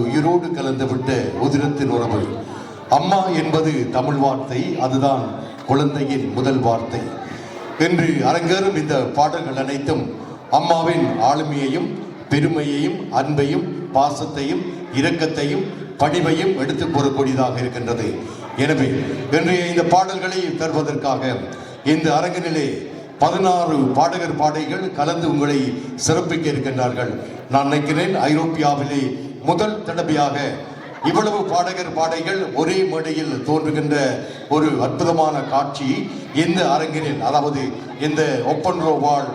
உயிரோடு கலந்துவிட்ட உதிரத்தின் உறவு. அம்மா என்பது தமிழ் வார்த்தை, அதுதான் குழந்தையின் முதல் வார்த்தை. என்று அரங்கேறும் இந்த பாடல்கள் அனைத்தும் அம்மாவின் ஆளுமையையும் பெருமையையும் அன்பையும் பாசத்தையும் இரக்கத்தையும் பணிவையும் எடுத்து கூறக்கூடியதாக இருக்கின்றது. எனவே இன்றைய இந்த பாடல்களை தருவதற்காக இந்த அரங்கினிலே 16 பாடகர் பாடகிகள் கலந்து உங்களை சிறப்பிக்க இருக்கின்றார்கள். நான் நினைக்கிறேன் ஐரோப்பியாவிலே முதல் தடவையாக இவ்வளவு பாடகர் பாடகிகள் ஒரே மேடையில் தோன்றுகின்ற ஒரு அற்புதமான காட்சி இந்த அரங்கினில், அதாவது இந்த ஓப்பன் ரோ வால்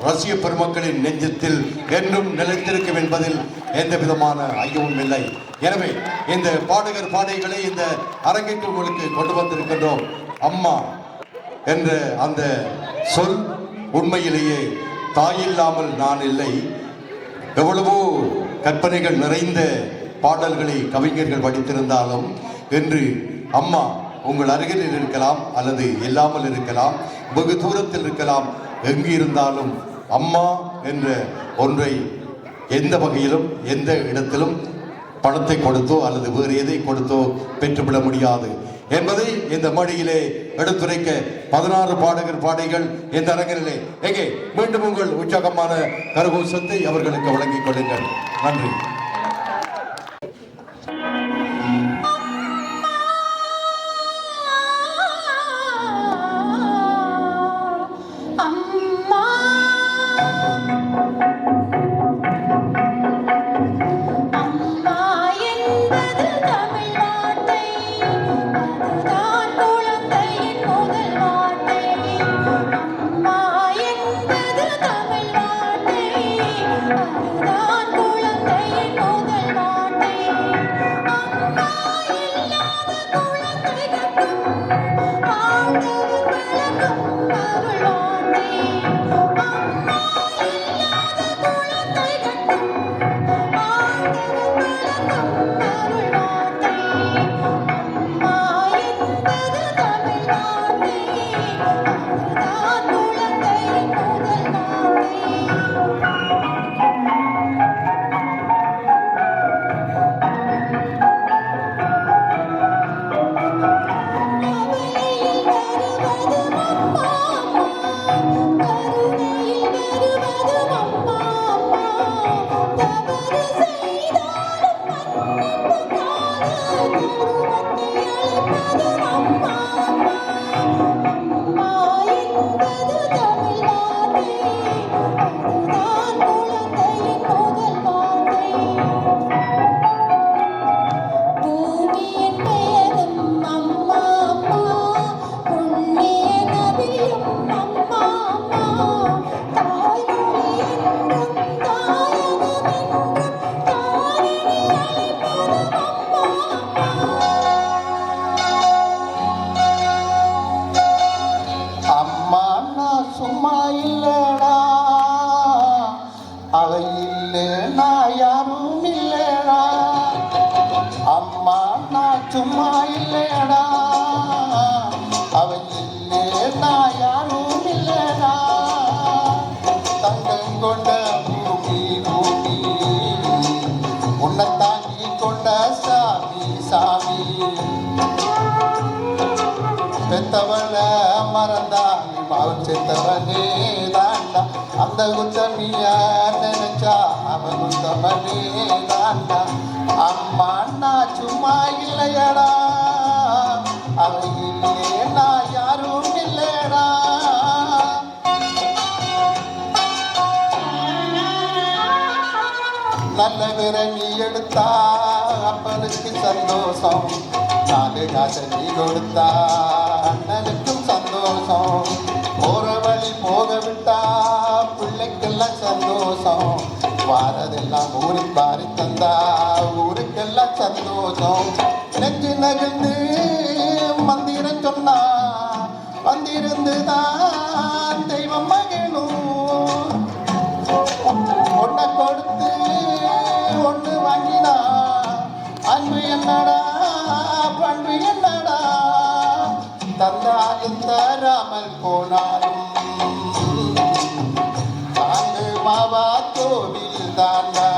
ரஷ்ய பெருமக்களின் நெஞ்சத்தில் என்றும் நிலைத்திருக்கும் என்பதில் எந்த விதமான ஐயமும் இல்லை. எனவே இந்த பாடகர் பாடகிகளை இந்த அரங்கிற்கு உங்களுக்கு கொண்டு வந்திருக்கின்றோம். அம்மா என்ற அந்த சொல் உண்மையிலேயே தாயில்லாமல் நான் இல்லை. எவ்வளவோ கற்பனைகள் நிறைந்த பாடல்களை கவிஞர்கள் படித்திருந்தாலும் இன்று அம்மா உங்கள் அருகில் இருக்கலாம் அல்லது இல்லாமல் இருக்கலாம், வெகு தூரத்தில் இருக்கலாம். எங்கு இருந்தாலும் அம்மா என்ற ஒன்றை எந்த வகையிலும் எந்த இடத்திலும் பணத்தை கொடுத்தோ அல்லது வேறு எதை கொடுத்தோ பெற்றுவிட முடியாது என்பதை இந்த மொழியிலே எடுத்துரைக்க 16 பாடகர் பாடகிகள் இந்த அரங்கிலே எங்கே மீண்டும் உங்கள் உற்சாகமான கரகோஷத்தை அவர்களுக்கு வழங்கிக் கொள்ளுங்கள். நன்றி. சும்மா இல்லையடா அவன் இல்லே நான் யாரும் இல்லடா. தங்கம் கொண்ட பூமி பூமி உன்னை தாங்கி கொண்ட சாமி சாமி. பெத்தவள மறந்தாமி மகன் செத்தவனே தாண்டா. அந்த குத்தமிய நினைச்சா அவன் குத்தமனே தாண்டா. அம்மா நான் சும்மா இல்லையடா அவன் இல்லே நான் யாரும் இல்லையடா. நல்ல விரவி எடுத்தா அப்பனுக்கு சந்தோஷம், 4 காசை நீ கொடுத்தா அண்ணனுக்கும் சந்தோஷம். போற வழி போக விட்டா பிள்ளைக்கெல்லாம் சந்தோஷம். வாரதெல்லாம் ஊரி பாரி தந்தா ஊருக்கெல்லாம் சந்தோஷம். நெஞ்சு நகர்ந்து மந்திரம் சொன்னா வந்திருந்துதான் தெய்வம் மகிழும். ஒன்றை கொடுத்து ஒன்று வாங்கினா அன்பு என்னடா பண்பு என்னடா. தந்தாலும் தராமல் போனாலும் தாங்கு மாவா கோவில் தாண்டா.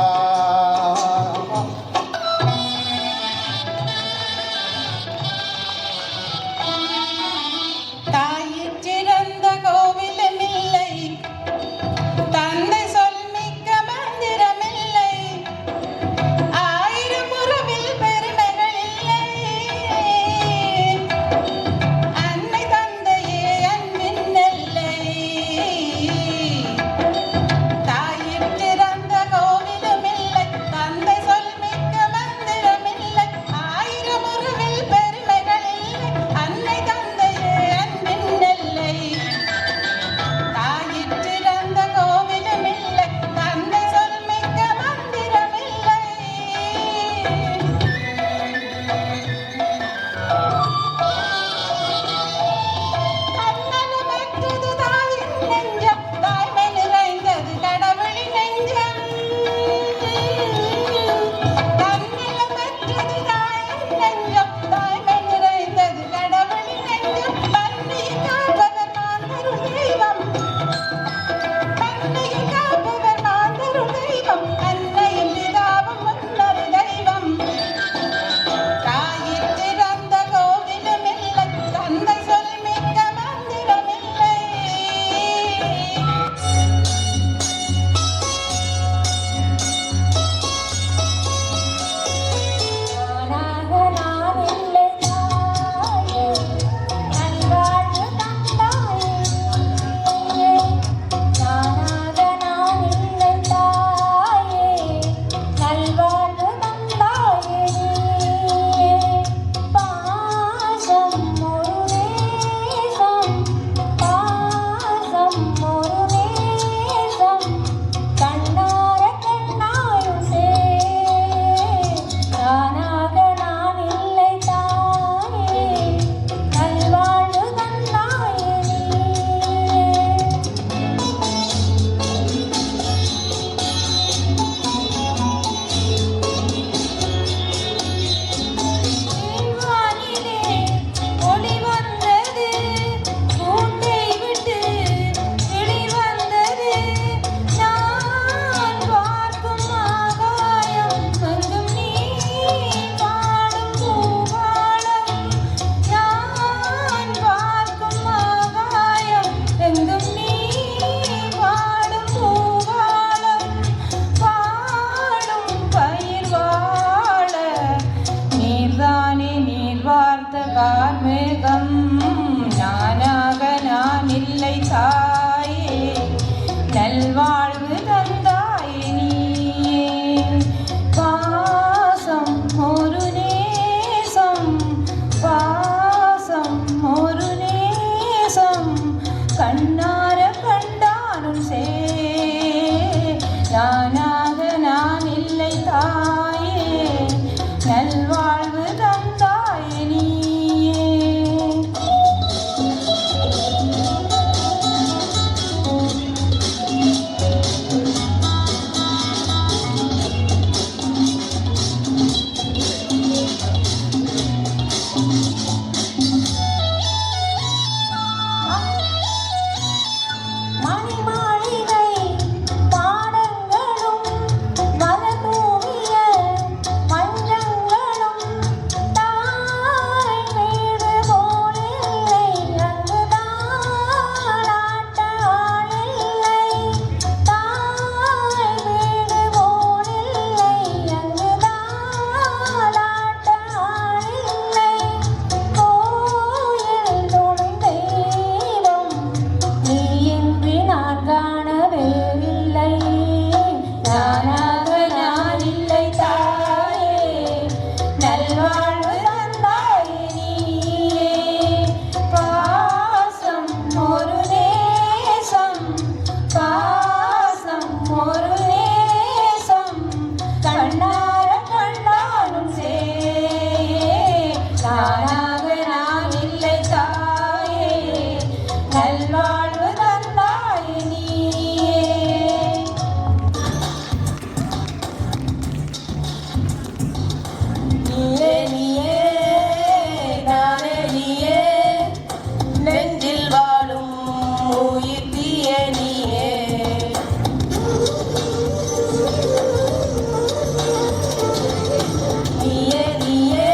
நீயே நீயே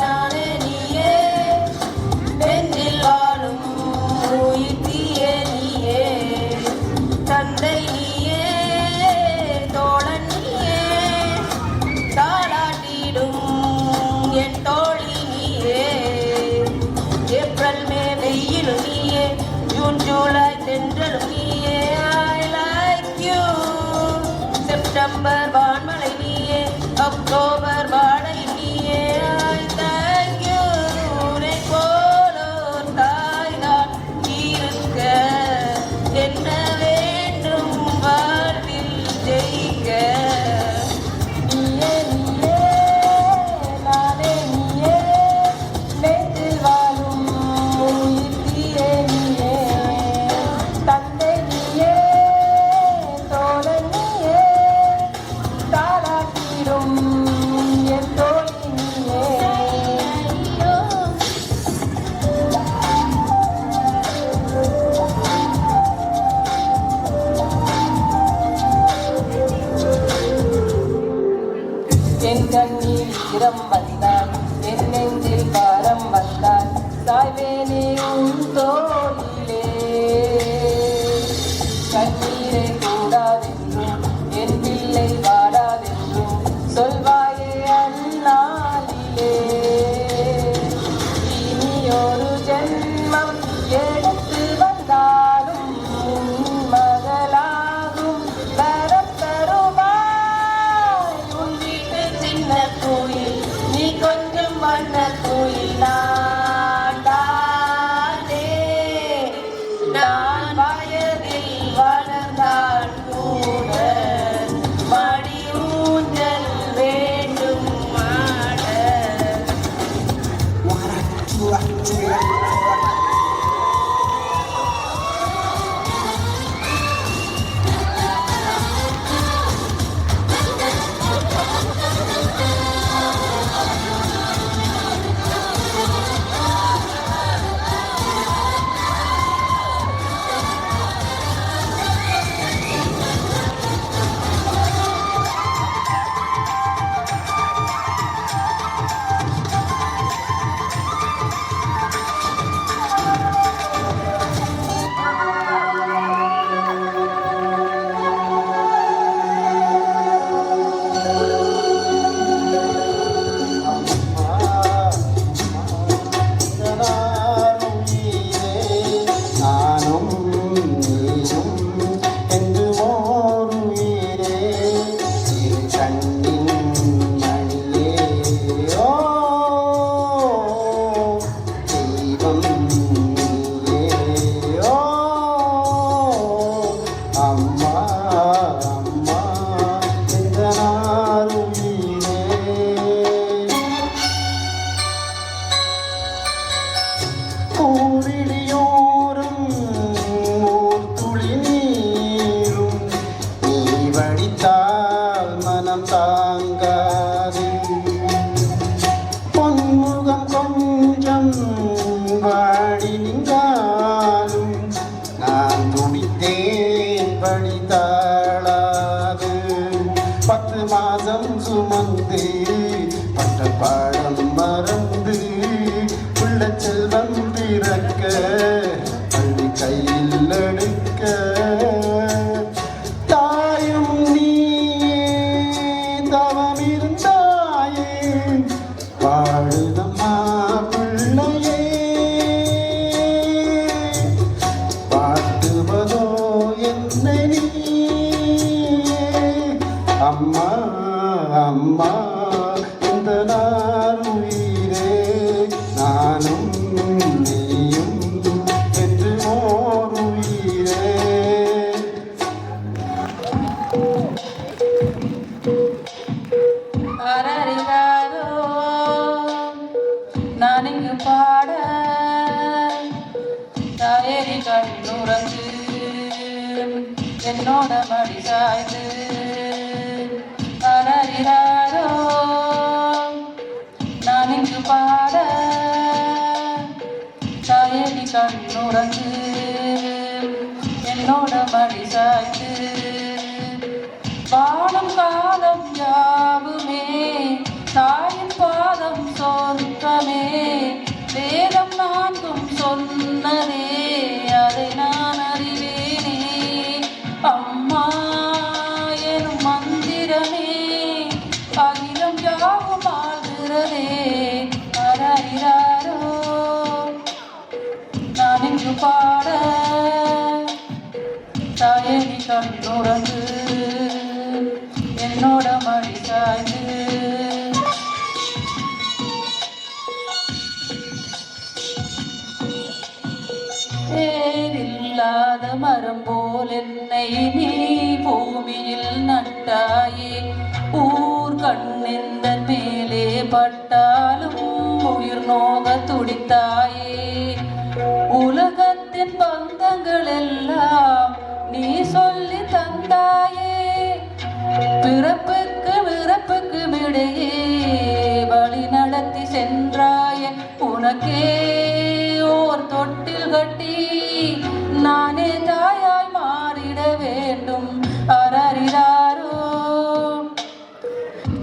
நானே நீயே நெஞ்சில் வாழும் உயிர் தீயே நீயே தந்தை நீயே தோழன் நீயே தாளாட்டிடும் என் தோழி நீயே ஏப்ரல் மே வெயிலும் நீயே ஜூன் ஜூலை தென்றலும் நீயே I like you செப்டம்பர் வான்மழை நீயே அக்டோபர் வாடை நீயே I thank you உன்னை போலோர் தாய்தான் இருக்க என்ன வேண்டும் வாழ்வில் ஜெயிக்க நீயே நீயே நானே நீயே நெஞ்சில் வாழும் உயிர் தீயே நீயே தந்தை நீயே தோழன் நீயே தாளாட்டிடும் என் தோழி நீயே என் கண்ணீர் ஈரம் வந்தால் என் நெஞ்சில் பாரம் வந்தால் சாய்வேனே உன் தோளிலே கண்ணீரை கூடாதென்றும் என் பிள்ளை வாடாதென்றும் சொல்வாயே அந்நாளிலே இனி ஒரு ஜென்மம் எடுத்து வந்தாலும் உன் மகளாகும் வரம் தருவாய் உன் வீட்டு சின்ன கோயில் நீ கொஞ்சம் வண்ண கோயில் நான் தானே நான் வயதில் வளர்ந்தால் கூட மடி ஊஞ்சல் வேண்டும் மாட என்னோட மடி சாய்ந்து அலறினாரோ நான் இங்கு பாட சாயலி கண்ணுறங்கு என்னோட மடி சாய்ந்து வாழும் காலம் யாவுமே யாவும் ஆள்கிறதே அரறிறாரோ நான் இங்கு பாட தாயனி கண்ணுறங்கு என்னோட மடி சாய்ந்து வேறில்லாத மரம் போல் என்னை நீ பூமியில் நட்டாயே ஊர் கண்ணெந்த மேலே பட்டாலும் உயிர் நோக துடித்தாயே உலகத்தின் பந்தங்கள் எல்லாம் நீ சொல்லி தந்தாயே பிறப்புக்கு விறப்புக்கு விடையே வழி நடத்தி சென்றாயே உனக்கே ஓர் தொட்டில் கட்டி நானே தாயாய் மாறிட வேண்டும் அரறிறாரோ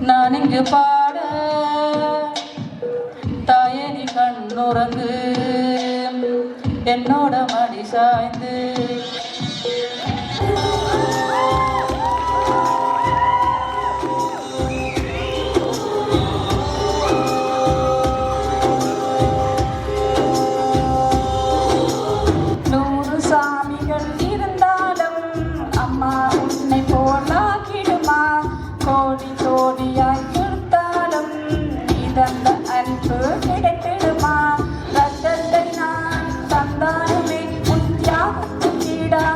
நான் இங்கு பாட தாயனி கண்ணுறங்கு என்னோட மடி சாய்ந்து கோடி கோடியாய் கொடுத்தாலும் இதந்த அன்பு கிடைத்திடுமா ரத்தத்தை நான் தந்தாலுமே உன் தியாகத்துக்கு ஈடாக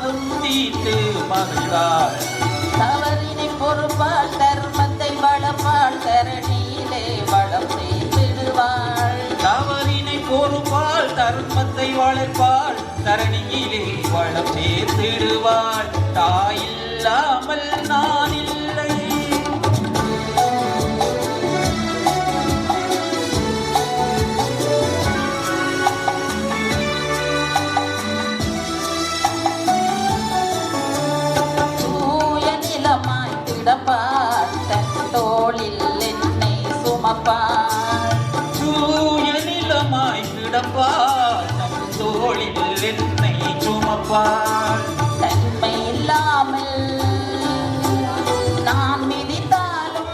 தாகம் தீர்த்து மகிழ்வாள். தவறினை பொறுப்பாள் தர்மத்தை வளப்பாள் தரணியிலே வளம் செய்திடுவாள். தவறினை பொறுப்பாள் தர்மத்தை வளர்ப்பாள் தரணியிலே வளம் சேர்த்திடுவாள். தாயில்லாமல் நான் இல்லை. தூய நிலமாய் திடப்பாள் தன் தோளில் என்னை சுமப்பாள். தூய நிலமாய் கிடப்பாள் நம் தோளில் என்னை சுமப்பாள். தன்மை இல்லாமல் நான் மிதித்தாலும்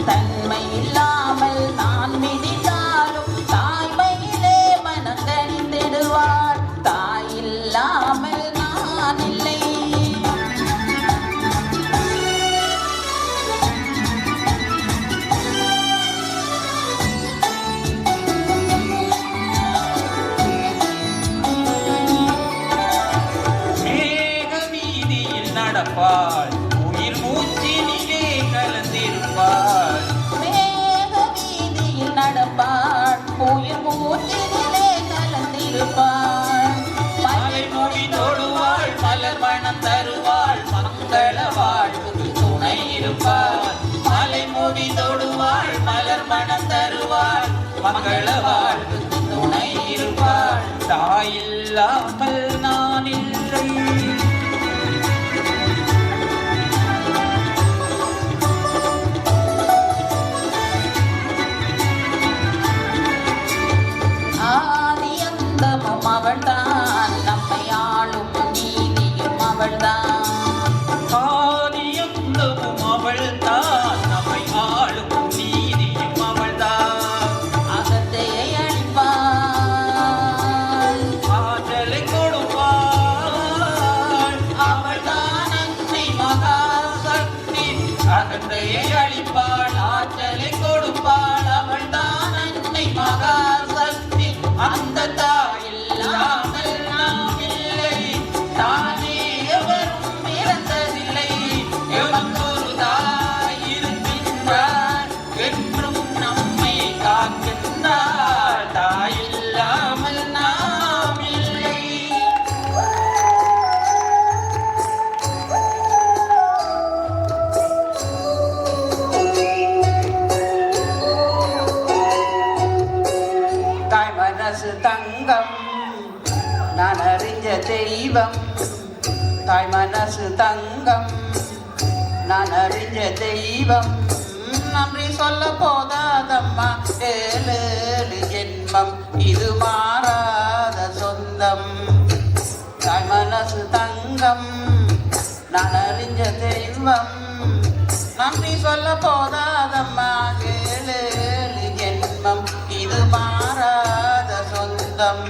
தன்மை இல்லாமல் நான் மிதித்தாலும் தாய்மையிலே மனம் கனிந்திடுவாள். தாய் இல்லாமல் நான் இல்லை. மேக வீதியில் நடப்பாள் உயிர் மூச்சினிலே கலந்திருப்பாள். மேக வீதியில் நடப்பாள் உயிர் மூச்சினிலே கலந்திருப்பாள். மலை மொழி தொடுவாள் மலர் மணம் தருவாள் மங்கள வாழ்வுக்கு துணை இருப்பாள். மலை மொழி தொடுவாள் மலர் மணம் தருவாள் மங்கள வாழ்வுக்கு துணை இருப்பாள். தாயில்லாமல் நான் இல்லை. ஆதி அந்தமும் அவள்தான் நம்மை ஆளும் நீதியும் அவள்தான். ஆதியந்தமும் அவள்தான் நம்மை ஆளும் நீதியும் அவள்தான். அகத்தையை அழிப்பாள் ஆற்றலை கொடுப்பாள் அவள்தான் அன்னை மகாசக்தி. அகந்தையை அழிப்பாள் ஆற்றலை கொடுப்பாள் அவள்தான் அன்னை மகாசக்தி. அந்த தாயில்லாமல் நாம் இல்லை. தானே எவரும் பிறந்ததில்லை. எவங்கொரு தாய் இருக்கின்றார் என்றும் நம்மை காக்கின்றார். தாயில்லாமல் நாம் இல்லை. தாய் மனசு தங்கம் நான் அறிஞ்ச தெய்வம். தாய் மனசு தங்கம் நான் அறிஞ்ச தெய்வம். நன்றி சொல்ல போதாதம்மா ஏழு ஜென்மம் இது மாறாத சொந்தம். தாய் மனசு தங்கம் நான் அறிஞ்ச தெய்வம். நன்றி சொல்ல போதாதம்மா ஏழு ஜென்மம் இது மாறாத சொந்தம்.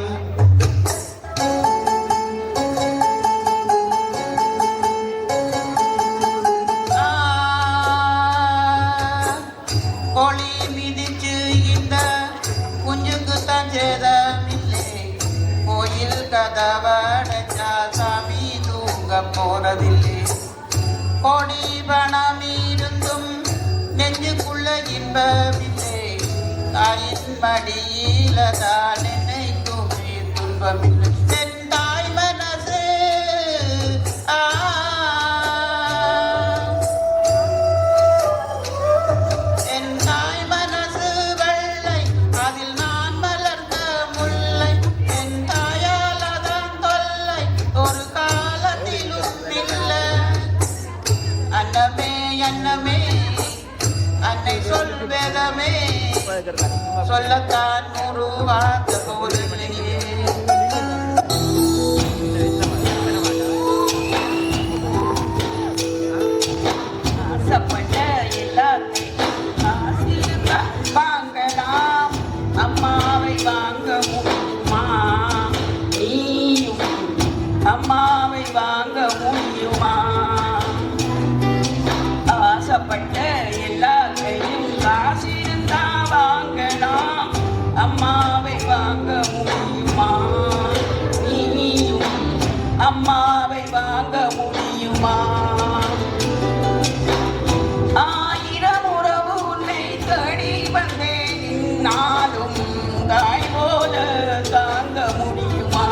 கோழி மிதிச்சு இந்த குஞ்சுக்கு தஞ்சேதமில்லை. கோயில் கதவடைச்சா சாமி தூங்க போறதில்லை. கோடி பணம் இருந்தும் நெஞ்சுக்குள்ள இன்பமில்லை. தாயின் மடியில தான் என்னை தூக்கி துன்பமில்லை. என் தாய் மனசு என் தாய் மனசு வெள்ளை அதில் நான் மலர்ந்த முல்லை. என் தாயால் அதான் தொல்லை ஒரு காலத்திலும் இல்லை. அன்னமே அன்னமே அன்னை சொல் வேதமே சொல்லத்தான் நூறு வார்த்தை போதில்லையே. ஆசைப்பட்ட எல்லாத்தையும் ஆசைதான் வாங்கலாம். அம்மாவை வாங்க முடியுமா? நீயும் அம்மாவை வாங்க முடியுமா? ஆசைப்பட்ட எல்லாத்தையும் காசிருந்தா வாங்கலாம். அம்மாவை வாங்க முடியுமா? நீயும் அம்மாவை வாங்க முடியுமா? ஆயிரம் உறவு உன்னை தேடி வந்தேன் நாளும் தாய் போல தாங்க முடியுமா?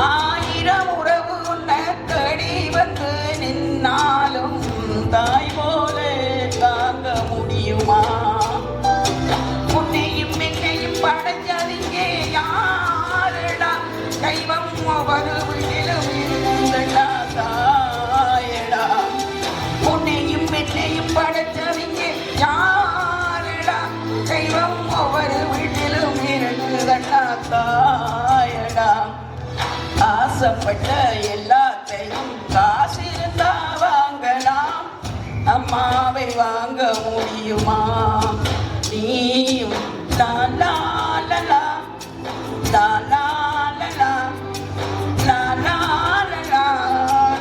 ஆயிரம் உறவு உன்னை தேடி வந்து நின்னாலும் தாய் போல தாங்க முடியுமா? உன்னையும் என்னையும் படைச்சதிங்க யாரடா? தெய்வம் ஒவ்வொரு வீட்டிலும் இருந்தடா தாயடா. உன்னையும் என்னையும் படைச்சதிங்க யாரடா? தெய்வம் ஒவ்வொரு வீட்டிலும் இருக்குதடா தாயடா. ஆசைப்பட்ட எல்லாத்தையும் காசு இருந்தா வாங்கலாம், அம்மாவை வாங்க முடியுமா? நீயும் லாலா லலா லாலா லலா லாலா லலா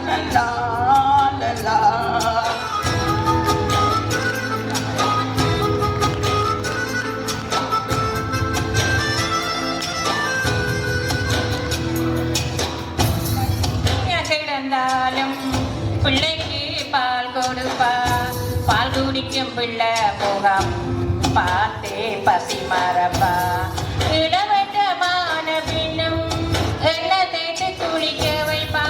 லலா லலா. கிடந்தாலும் பிள்ளைக்கு பால் கொடுப்பா, பால் குடிக்கும் பிள்ளை முகம் பார்த்தே பசி மறப்பா. இளவட்டமான பின்னும் எண்ணெய் தேய்த்து குளிக்க வைப்பா,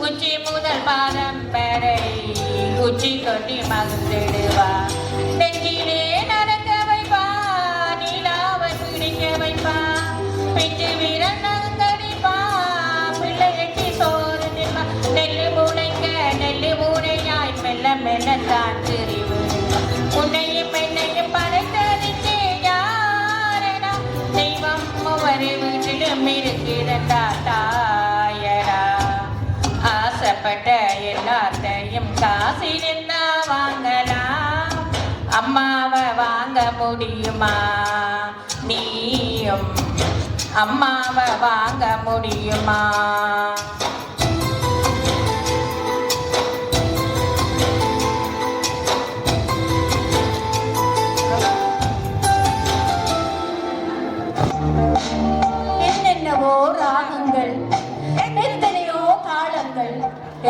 உச்சி முதல் பாதம் வரை உச்சி கொட்டி மகிழ்ந்திடுவா. நெஞ்சிலே நடக்க வைப்பா, நீலாவை பிடிக்க வைப்பா, பிஞ்சு வீரன் நகங்கடிப்பா, பிள்ளை எட்டி சோறு நிற்பா. நெல்லு முளைக்க நெல்லு முனையாய் மெல்ல மெல்லத்தான் தெரிவு. உன்னையும் என்னையும் படைத்ததுக்கு யாரடா? தெய்வம் ஒவ்வொரு வீட்டிலும் இருக்கிறதா தாயடா. ஆசைப்பட்ட எல்லாத்தையும் காசிருந்தா வாங்கலாம், அம்மாவை வாங்க முடியுமா? நீயும் அம்மாவை வாங்க முடியுமா? என்னென்னவோ ராகங்கள், எத்தனையோ தாளங்கள்,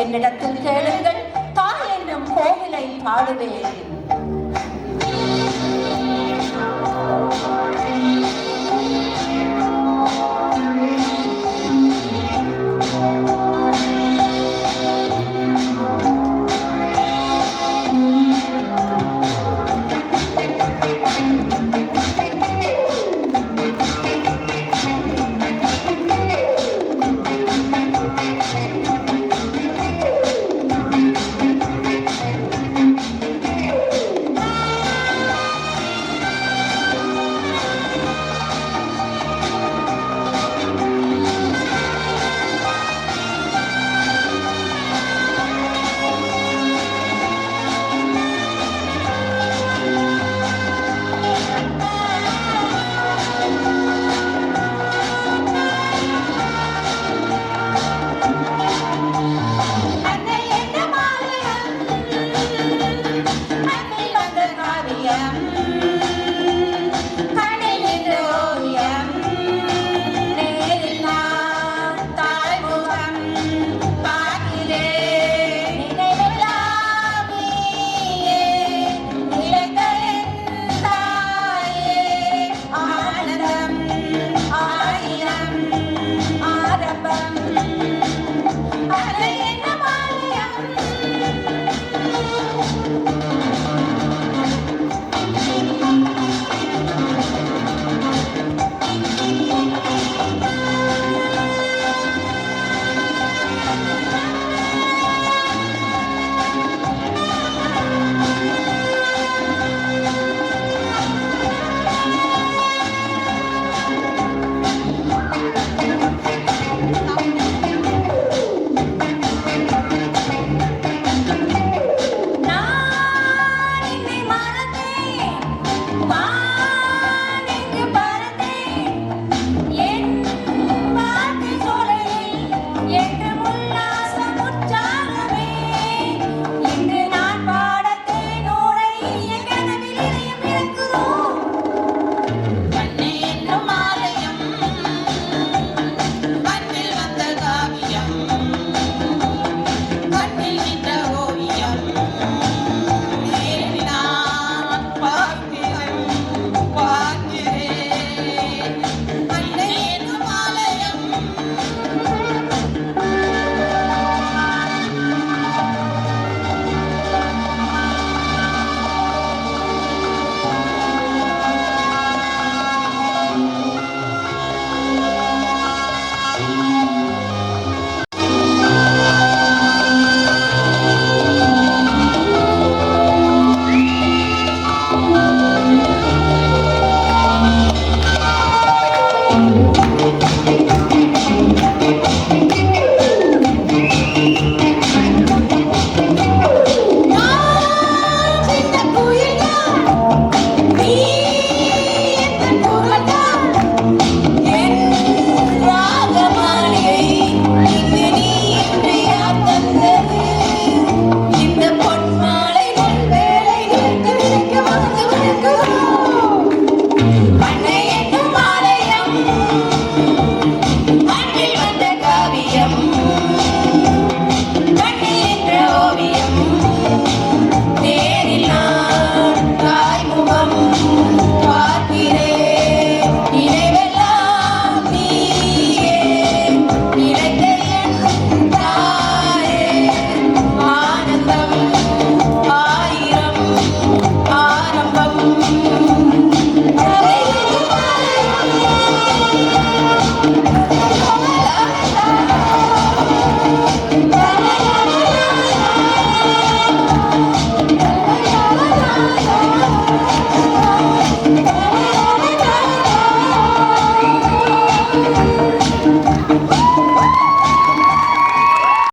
என்னிடத்தில் கேளுங்கள், தாய் என்னும் கோவிலை பாடுவேன்.